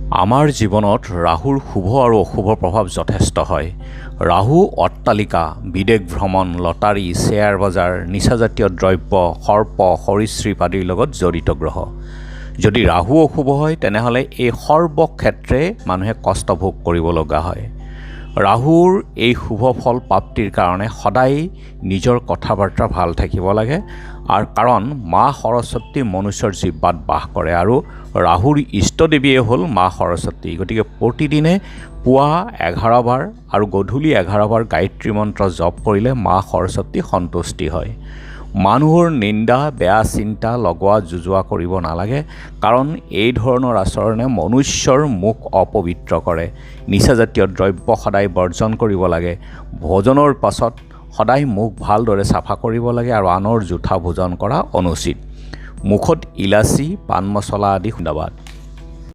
আমাৰ জীৱনত ৰাহুৰ শুভ আৰু অশুভ প্ৰভাৱ যথেষ্ট হয়। ৰাহু অট্টালিকা, বিদেশ ভ্ৰমণ, লটাৰী, শ্বেয়াৰ বজাৰ, নিচাজাতীয় দ্ৰব্য, সৰ্প, সৰীসৃপ আদিৰ লগত জড়িত গ্ৰহ। যদি ৰাহু অশুভ হয় তেনেহ'লে এই সৰ্বক্ষেত্ৰে মানুহে কষ্ট ভোগ কৰিব লগা হয়। ৰাহুৰ এই শুভ ফল প্ৰাপ্তিৰ কাৰণে সদায় নিজৰ কথা বাৰ্তা ভাল থাকিব লাগে, আৰু কাৰণ মা সৰস্বতী মনুষ্যৰ জিহ্বাত বাস কৰে আৰু ৰাহুৰ ইষ্টদেৱীয়ে হ'ল মা সৰস্বতী। গতিকে প্ৰতিদিনে পুৱা 11 বাৰ আৰু গধূলি 11 বাৰ গায়ত্ৰী মন্ত্ৰ জপ কৰিলে মা সৰস্বতী সন্তুষ্টি হয়। মানুহৰ নিন্দা, বেয়া চিন্তা লগোৱা যুজোৱা কৰিব নালাগে, কাৰণ এই ধৰণৰ আচৰণে মনুষ্যৰ মুখ অপবিত্ৰ কৰে। নিচাজাতীয় দ্ৰব্য সদায় বৰ্জন কৰিব লাগে। ভোজনৰ পাছত সদায় মুখ ভালদৰে চাফা কৰিব লাগে আৰু আনৰ জুঠা ভোজন কৰা অনুচিত। মুখত ইলাচি, পাণ মছলা আদি খুন্দাবাদ।